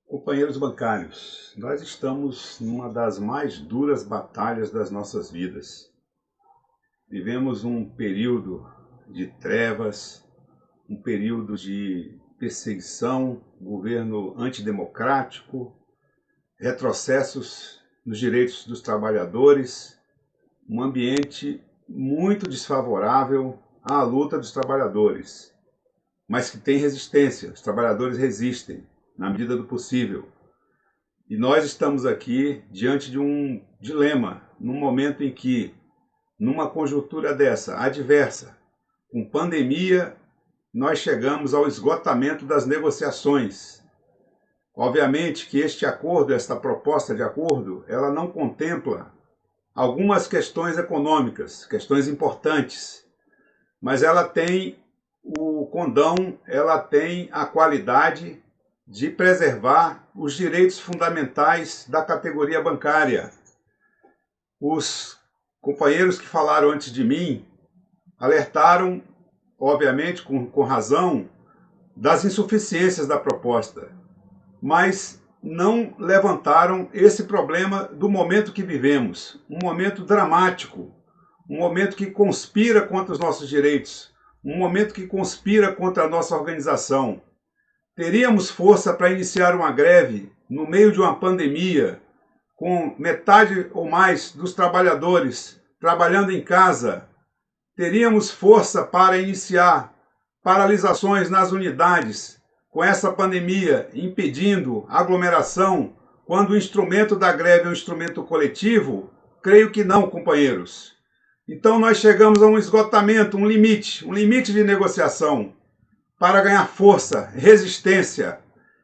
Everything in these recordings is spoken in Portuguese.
Companheiros bancários, nós estamos numa das mais duras batalhas das nossas vidas. Vivemos um período de trevas, um período de perseguição, governo antidemocrático, retrocessos nos direitos dos trabalhadores, um ambiente muito desfavorável à luta dos trabalhadores, mas que tem resistência, os trabalhadores resistem na medida do possível. E nós estamos aqui diante de um dilema, num momento em que, numa conjuntura dessa, adversa, com pandemia, nós chegamos ao esgotamento das negociações. Obviamente que este acordo, esta proposta de acordo, ela não contempla algumas questões econômicas, questões importantes, mas ela tem o condão, ela tem a qualidade de preservar os direitos fundamentais da categoria bancária. Os companheiros que falaram antes de mim alertaram, obviamente com razão, das insuficiências da proposta, mas não levantaram esse problema do momento que vivemos, um momento dramático, um momento que conspira contra os nossos direitos, um momento que conspira contra a nossa organização. Teríamos força para iniciar uma greve no meio de uma pandemia, com metade ou mais dos trabalhadores trabalhando em casa? Teríamos força para iniciar paralisações nas unidades, com essa pandemia impedindo aglomeração, quando o instrumento da greve é um instrumento coletivo? Creio que não, companheiros. Então nós chegamos a um esgotamento, um limite de negociação. Para ganhar força, resistência.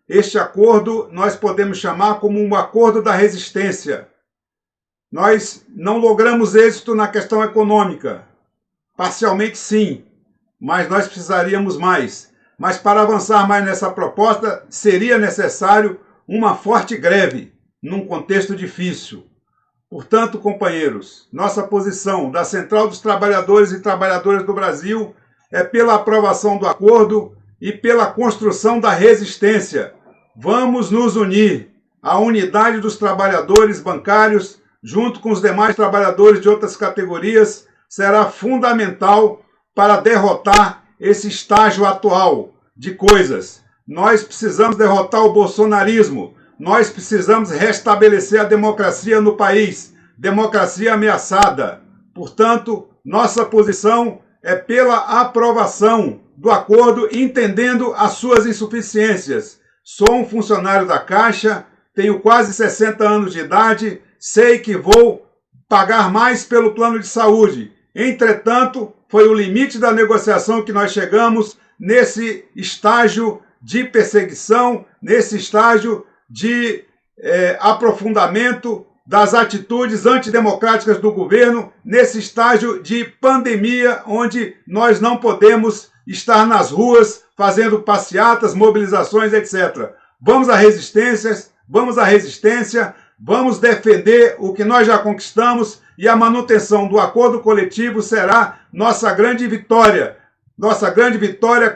Este acordo nós podemos chamar como um acordo da resistência. Nós não logramos êxito na questão econômica. Parcialmente sim, mas nós precisaríamos mais. Mas para avançar mais nessa proposta, seria necessário uma forte greve, num contexto difícil. Portanto, companheiros, nossa posição da Central dos Trabalhadores e Trabalhadoras do Brasil é pela aprovação do acordo e pela construção da resistência. Vamos nos unir. A unidade dos trabalhadores bancários, junto com os demais trabalhadores de outras categorias, será fundamental para derrotar esse estágio atual de coisas. Nós precisamos derrotar o bolsonarismo. Nós precisamos restabelecer a democracia no país. Democracia ameaçada. Portanto, nossa posição é pela aprovação do acordo, entendendo as suas insuficiências. Sou um funcionário da Caixa, tenho quase 60 anos de idade, sei que vou pagar mais pelo plano de saúde. Entretanto, foi o limite da negociação que nós chegamos nesse estágio de perseguição, nesse estágio de aprofundamento das atitudes antidemocráticas do governo, nesse estágio de pandemia, onde nós não podemos estar nas ruas fazendo passeatas, mobilizações, etc. Vamos à resistência, vamos defender o que nós já conquistamos, e a manutenção do acordo coletivo será nossa grande vitória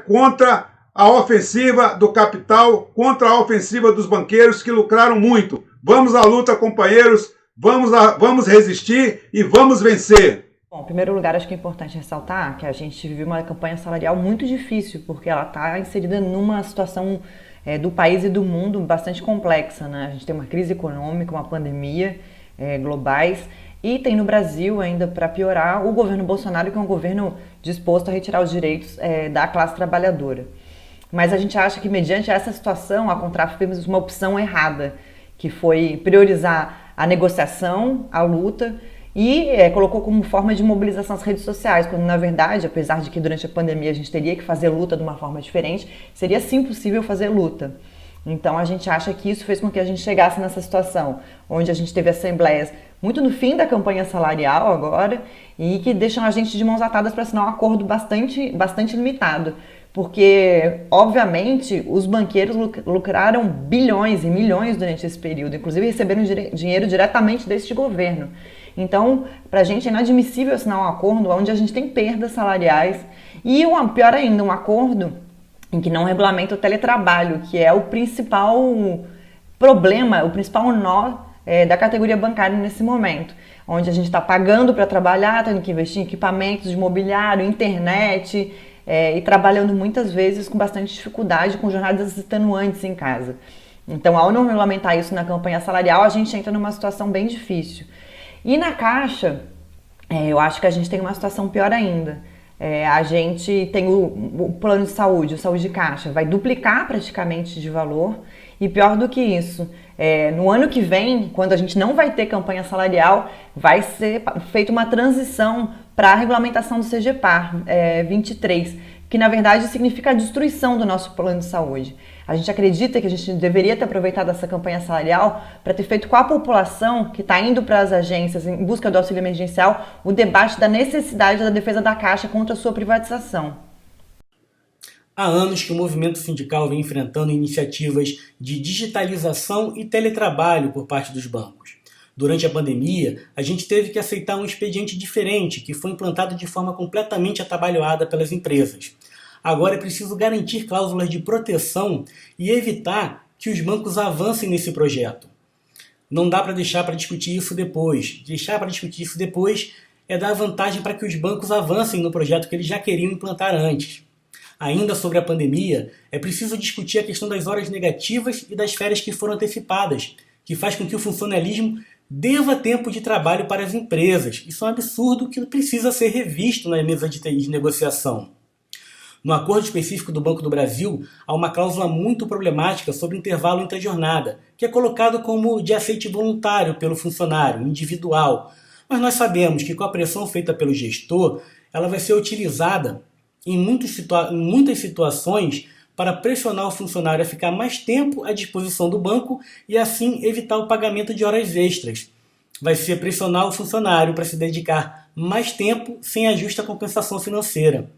contra a ofensiva do capital, contra a ofensiva dos banqueiros que lucraram muito. Vamos à luta, companheiros, vamos resistir e vamos vencer. Bom, em primeiro lugar, acho que é importante ressaltar que a gente vive uma campanha salarial muito difícil, porque ela está inserida numa situação do país e do mundo bastante complexa, né? A gente tem uma crise econômica, uma pandemia globais, e tem no Brasil, ainda para piorar, o governo Bolsonaro, que é um governo disposto a retirar os direitos da classe trabalhadora. Mas a gente acha que, mediante essa situação, a Contraf fez uma opção errada, que foi priorizar a negociação, a luta, e colocou como forma de mobilização as redes sociais, quando, na verdade, apesar de que durante a pandemia a gente teria que fazer luta de uma forma diferente, seria sim possível fazer luta. Então, a gente acha que isso fez com que a gente chegasse nessa situação, onde a gente teve assembleias muito no fim da campanha salarial agora, e que deixam a gente de mãos atadas para assinar um acordo bastante limitado. Porque, obviamente, os banqueiros lucraram bilhões e milhões durante esse período, inclusive receberam dinheiro diretamente deste governo. Então, para a gente é inadmissível assinar um acordo onde a gente tem perdas salariais e, pior ainda, um acordo em que não regulamenta o teletrabalho, que é o principal problema, o principal nó da categoria bancária nesse momento, onde a gente está pagando para trabalhar, tendo que investir em equipamentos de mobiliário, internet, e trabalhando muitas vezes com bastante dificuldade, com jornadas extenuantes em casa. Então, ao não regulamentar isso na campanha salarial, a gente entra numa situação bem difícil. E na Caixa, eu acho que a gente tem uma situação pior ainda. A gente tem o plano de saúde, o Saúde de Caixa, vai duplicar praticamente de valor. E pior do que isso, no ano que vem, quando a gente não vai ter campanha salarial, vai ser feita uma transição para a regulamentação do CGPAR 23, que na verdade significa a destruição do nosso plano de saúde. A gente acredita que a gente deveria ter aproveitado essa campanha salarial para ter feito com a população que está indo para as agências em busca do auxílio emergencial o debate da necessidade da defesa da Caixa contra a sua privatização. Há anos que o movimento sindical vem enfrentando iniciativas de digitalização e teletrabalho por parte dos bancos. Durante a pandemia, a gente teve que aceitar um expediente diferente que foi implantado de forma completamente atabalhoada pelas empresas. Agora é preciso garantir cláusulas de proteção e evitar que os bancos avancem nesse projeto. Não dá para deixar para discutir isso depois. Deixar para discutir isso depois é dar vantagem para que os bancos avancem no projeto que eles já queriam implantar antes. Ainda sobre a pandemia, é preciso discutir a questão das horas negativas e das férias que foram antecipadas, que faz com que o funcionalismo deva tempo de trabalho para as empresas. Isso é um absurdo que precisa ser revisto na mesa de negociação. No acordo específico do Banco do Brasil, há uma cláusula muito problemática sobre o intervalo entre a jornada, que é colocado como de aceite voluntário pelo funcionário, individual. Mas nós sabemos que com a pressão feita pelo gestor, ela vai ser utilizada em muitas situações para pressionar o funcionário a ficar mais tempo à disposição do banco e assim evitar o pagamento de horas extras. Vai ser pressionar o funcionário para se dedicar mais tempo sem a justa compensação financeira.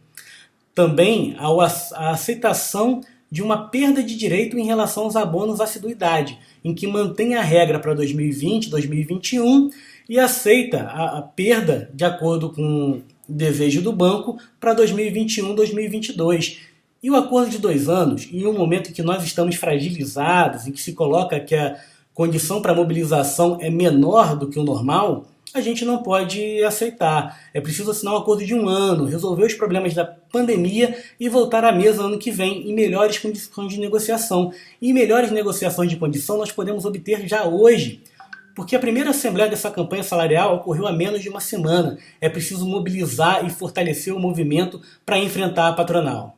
Também a aceitação de uma perda de direito em relação aos abonos à assiduidade, em que mantém a regra para 2020, 2021 e aceita a perda de acordo com o desejo do banco para 2021, 2022. E o acordo de 2 anos, em um momento em que nós estamos fragilizados, em que se coloca que a condição para mobilização é menor do que o normal, a gente não pode aceitar. É preciso assinar um acordo de 1 ano, resolver os problemas da pandemia e voltar à mesa ano que vem em melhores condições de negociação. E melhores negociações de condição nós podemos obter já hoje, porque a primeira assembleia dessa campanha salarial ocorreu há menos de 1 semana. É preciso mobilizar e fortalecer o movimento para enfrentar a patronal.